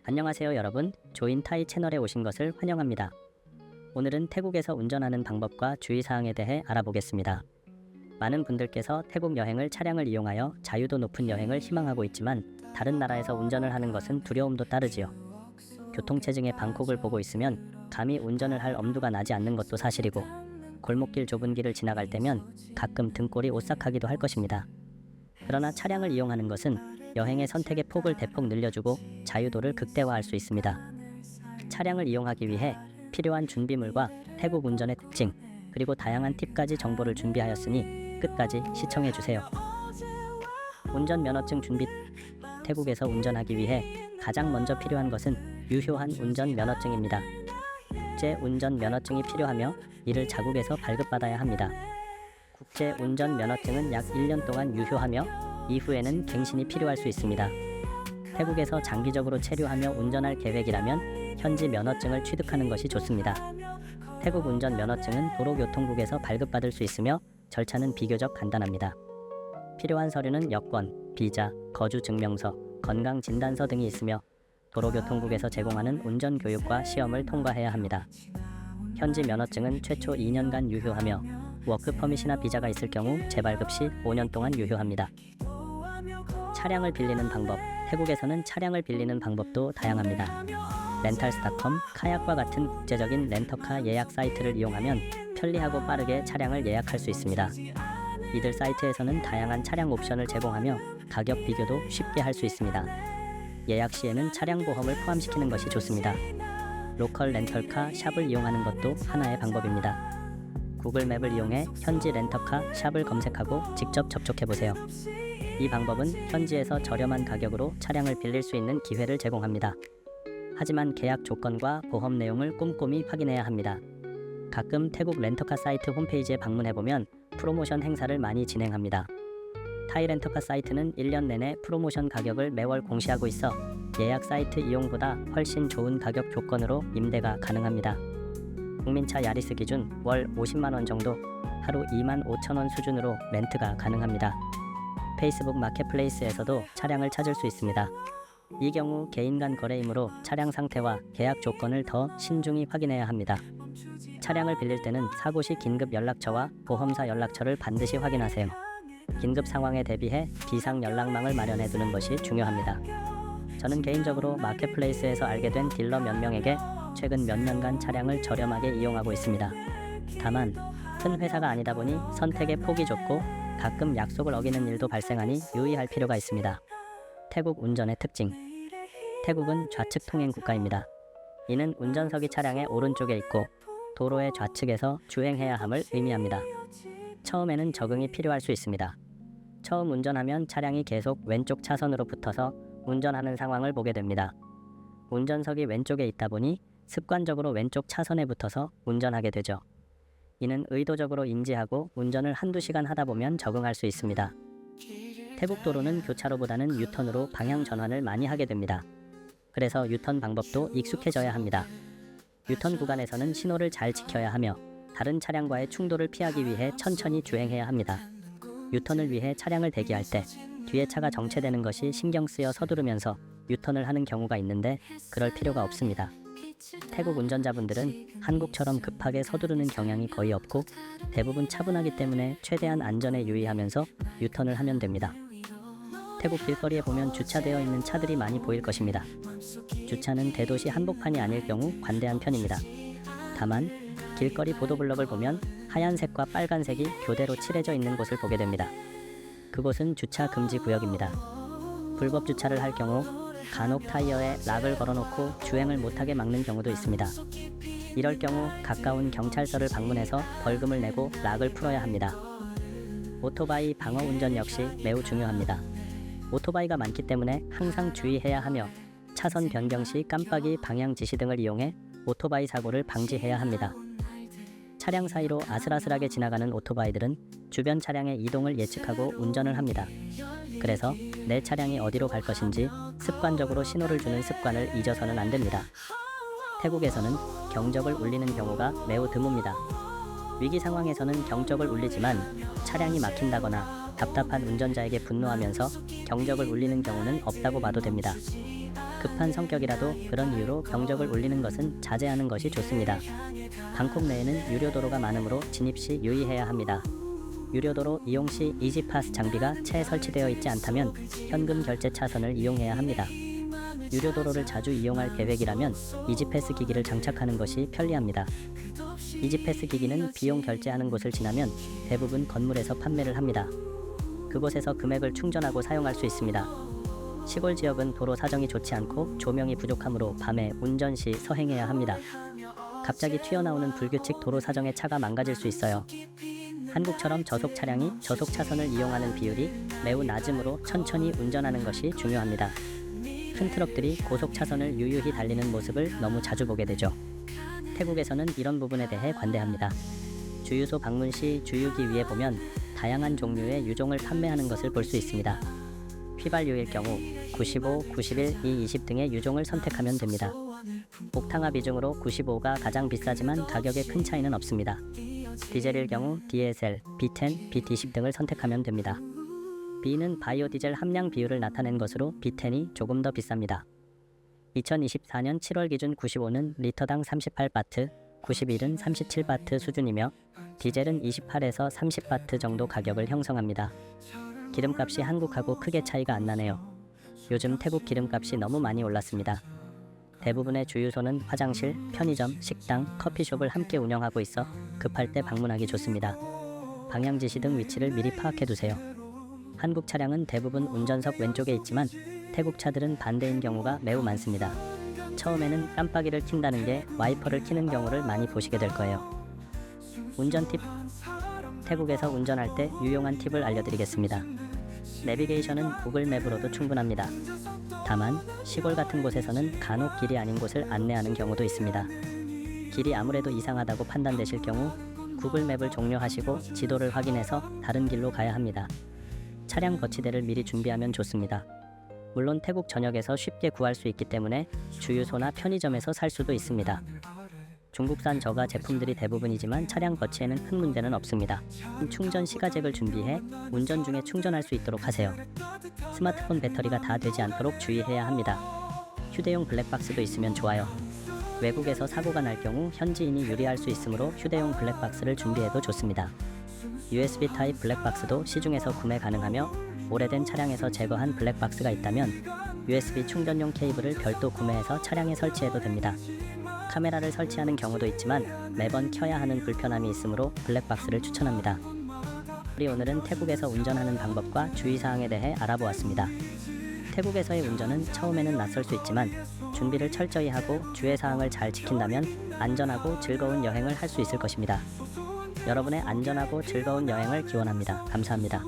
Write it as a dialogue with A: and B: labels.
A: 안녕하세요 여러분, 조인타이 채널에 오신 것을 환영합니다. 오늘은 태국에서 운전하는 방법과 주의사항에 대해 알아보겠습니다. 많은 분들께서 태국 여행을 차량을 이용하여 자유도 높은 여행을 희망하고 있지만 다른 나라에서 운전을 하는 것은 두려움도 따르지요. 교통체증의 방콕을 보고 있으면 감히 운전을 할 엄두가 나지 않는 것도 사실이고 골목길 좁은 길을 지나갈 때면 가끔 등골이 오싹하기도 할 것입니다. 그러나 차량을 이용하는 것은 여행의 선택의 폭을 대폭 늘려주고 자유도를 극대화할 수 있습니다. 차량을 이용하기 위해 필요한 준비물과 태국 운전의 특징, 그리고 다양한 팁까지 정보를 준비하였으니 끝까지 시청해주세요. 운전 면허증 준비. 태국에서 운전하기 위해 가장 먼저 필요한 것은 유효한 운전 면허증입니다. 국제 운전 면허증이 필요하며 이를 자국에서 발급받아야 합니다. 국제 운전 면허증은 약 1년 동안 유효하며 이후에는 갱신이 필요할 수 있습니다. 태국에서 장기적으로 체류하며 운전할 계획이라면 현지 면허증을 취득하는 것이 좋습니다. 태국 운전 면허증은 도로교통국에서 발급받을 수 있으며 절차는 비교적 간단합니다. 필요한 서류는 여권, 비자, 거주증명서, 건강진단서 등이 있으며 도로교통국에서 제공하는 운전교육과 시험을 통과해야 합니다. 현지 면허증은 최초 2년간 유효하며 워크퍼밋이나 비자가 있을 경우 재발급 시 5년 동안 유효합니다. 차량을 빌리는 방법. 태국에서는 차량을 빌리는 방법도 다양합니다. 렌탈스닷컴, 카약과 같은 국제적인 렌터카 예약 사이트를 이용하면 편리하고 빠르게 차량을 예약할 수 있습니다. 이들 사이트에서는 다양한 차량 옵션을 제공하며 가격 비교도 쉽게 할 수 있습니다. 예약 시에는 차량 보험을 포함시키는 것이 좋습니다. 로컬 렌터카 샵을 이용하는 것도 하나의 방법입니다. 구글 맵을 이용해 현지 렌터카 샵을 검색하고 직접 접촉해보세요. 이 방법은 현지에서 저렴한 가격으로 차량을 빌릴 수 있는 기회를 제공합니다. 하지만 계약 조건과 보험 내용을 꼼꼼히 확인해야 합니다. 가끔 태국 렌터카 사이트 홈페이지에 방문해보면 프로모션 행사를 많이 진행합니다. 타이 렌터카 사이트는 1년 내내 프로모션 가격을 매월 공시하고 있어 예약 사이트 이용보다 훨씬 좋은 가격 조건으로 임대가 가능합니다. 국민차 야리스 기준 월 50만원 정도, 하루 25,000원 수준으로 렌트가 가능합니다. 페이스북 마켓플레이스에서도 차량을 찾을 수 있습니다. 이 경우 개인 간 거래이므로 차량 상태와 계약 조건을 더 신중히 확인해야 합니다. 차량을 빌릴 때는 사고 시 긴급 연락처와 보험사 연락처를 반드시 확인하세요. 긴급 상황에 대비해 비상 연락망을 마련해 두는 것이 중요합니다. 저는 개인적으로 마켓플레이스에서 알게 된 딜러 몇 명에게 최근 몇 년간 차량을 저렴하게 이용하고 있습니다. 다만 큰 회사가 아니다 보니 선택의 폭이 좁고 가끔 약속을 어기는 일도 발생하니 유의할 필요가 있습니다. 태국 운전의 특징. 태국은 좌측 통행 국가입니다. 이는 운전석이 차량의 오른쪽에 있고 도로의 좌측에서 주행해야 함을 의미합니다. 처음에는 적응이 필요할 수 있습니다. 처음 운전하면 차량이 계속 왼쪽 차선으로 붙어서 운전하는 상황을 보게 됩니다. 운전석이 왼쪽에 있다 보니 습관적으로 왼쪽 차선에 붙어서 운전하게 되죠. 이는 의도적으로 인지하고 운전을 한두 시간 하다 보면 적응할 수 있습니다. 태국 도로는 교차로보다는 유턴으로 방향 전환을 많이 하게 됩니다. 그래서 유턴 방법도 익숙해져야 합니다. 유턴 구간에서는 신호를 잘 지켜야 하며 다른 차량과의 충돌을 피하기 위해 천천히 주행해야 합니다. 유턴을 위해 차량을 대기할 때 뒤에 차가 정체되는 것이 신경 쓰여 서두르면서 유턴을 하는 경우가 있는데 그럴 필요가 없습니다. 태국 운전자분들은 한국처럼 급하게 서두르는 경향이 거의 없고 대부분 차분하기 때문에 최대한 안전에 유의하면서 유턴을 하면 됩니다. 태국 길거리에 보면 주차되어 있는 차들이 많이 보일 것입니다. 주차는 대도시 한복판이 아닐 경우 관대한 편입니다. 다만 길거리 보도블럭을 보면 하얀색과 빨간색이 교대로 칠해져 있는 곳을 보게 됩니다. 그곳은 주차 금지 구역입니다. 불법 주차를 할 경우 간혹 타이어에 락을 걸어놓고 주행을 못하게 막는 경우도 있습니다. 이럴 경우 가까운 경찰서를 방문해서 벌금을 내고 락을 풀어야 합니다. 오토바이 방어 운전 역시 매우 중요합니다. 오토바이가 많기 때문에 항상 주의해야 하며 차선 변경 시 깜빡이 방향 지시 등을 이용해 오토바이 사고를 방지해야 합니다. 차량 사이로 아슬아슬하게 지나가는 오토바이들은 주변 차량의 이동을 예측하고 운전을 합니다. 그래서 내 차량이 어디로 갈 것인지 습관적으로 신호를 주는 습관을 잊어서는 안 됩니다. 태국에서는 경적을 울리는 경우가 매우 드뭅니다. 위기 상황에서는 경적을 울리지만 차량이 막힌다거나 답답한 운전자에게 분노하면서 경적을 울리는 경우는 없다고 봐도 됩니다. 급한 성격이라도 그런 이유로 경적을 울리는 것은 자제하는 것이 좋습니다. 방콕 내에는 유료도로가 많으므로 진입 시 유의해야 합니다. 유료도로 이용 시 이지파스 장비가 채 설치되어 있지 않다면 현금 결제 차선을 이용해야 합니다. 유료도로를 자주 이용할 계획이라면 이지패스 기기를 장착하는 것이 편리합니다. 이지패스 기기는 비용 결제하는 곳을 지나면 대부분 건물에서 판매를 합니다. 그곳에서 금액을 충전하고 사용할 수 있습니다. 시골 지역은 도로 사정이 좋지 않고 조명이 부족하므로 밤에 운전 시 서행해야 합니다. 갑자기 튀어나오는 불규칙 도로 사정에 차가 망가질 수 있어요. 한국처럼 저속 차량이 저속 차선을 이용하는 비율이 매우 낮으므로 천천히 운전하는 것이 중요합니다. 큰 트럭들이 고속 차선을 유유히 달리는 모습을 너무 자주 보게 되죠. 태국에서는 이런 부분에 대해 관대합니다. 주유소 방문 시 주유기 위에 보면 다양한 종류의 유종을 판매하는 것을 볼 수 있습니다. 휘발유일 경우 95, 91, 220 등의 유종을 선택하면 됩니다. 옥탄화 비중으로 95가 가장 비싸지만 가격에 큰 차이는 없습니다. 디젤일 경우 DSL, B10, B20 등을 선택하면 됩니다. B는 바이오 디젤 함량 비율을 나타낸 것으로 B10이 조금 더 비쌉니다. 2024년 7월 기준 95는 리터당 38바트, 91은 37바트 수준이며 디젤은 28에서 30바트 정도 가격을 형성합니다. 기름값이 한국하고 크게 차이가 안 나네요. 요즘 태국 기름값이 너무 많이 올랐습니다. 대부분의 주유소는 화장실, 편의점, 식당, 커피숍을 함께 운영하고 있어 급할 때 방문하기 좋습니다. 방향지시 등 위치를 미리 파악해두세요. 한국 차량은 대부분 운전석 왼쪽에 있지만 태국 차들은 반대인 경우가 매우 많습니다. 처음에는 깜빡이를 킨다는 게 와이퍼를 켜는 경우를 많이 보시게 될 거예요. 운전 팁. 태국에서 운전할 때 유용한 팁을 알려드리겠습니다. 내비게이션은 구글 맵으로도 충분합니다. 다만 시골 같은 곳에서는 간혹 길이 아닌 곳을 안내하는 경우도 있습니다. 길이 아무래도 이상하다고 판단되실 경우 구글 맵을 종료하시고 지도를 확인해서 다른 길로 가야 합니다. 차량 거치대를 미리 준비하면 좋습니다. 물론 태국 전역에서 쉽게 구할 수 있기 때문에 주유소나 편의점에서 살 수도 있습니다. 중국산 저가 제품들이 대부분이지만 차량 거치에는 큰 문제는 없습니다. 충전 시가잭을 준비해 운전 중에 충전할 수 있도록 하세요. 스마트폰 배터리가 다 되지 않도록 주의해야 합니다. 휴대용 블랙박스도 있으면 좋아요. 외국에서 사고가 날 경우 현지인이 유리할 수 있으므로 휴대용 블랙박스를 준비해도 좋습니다. USB 타입 블랙박스도 시중에서 구매 가능하며 오래된 차량에서 제거한 블랙박스가 있다면 USB 충전용 케이블을 별도 구매해서 차량에 설치해도 됩니다. 카메라를 설치하는 경우도 있지만 매번 켜야 하는 불편함이 있으므로 블랙박스를 추천합니다. 우리 오늘은 태국에서 운전하는 방법과 주의사항에 대해 알아보았습니다. 태국에서의 운전은 처음에는 낯설 수 있지만 준비를 철저히 하고 주의사항을 잘 지킨다면 안전하고 즐거운 여행을 할 수 있을 것입니다. 여러분의 안전하고 즐거운 여행을 기원합니다. 감사합니다.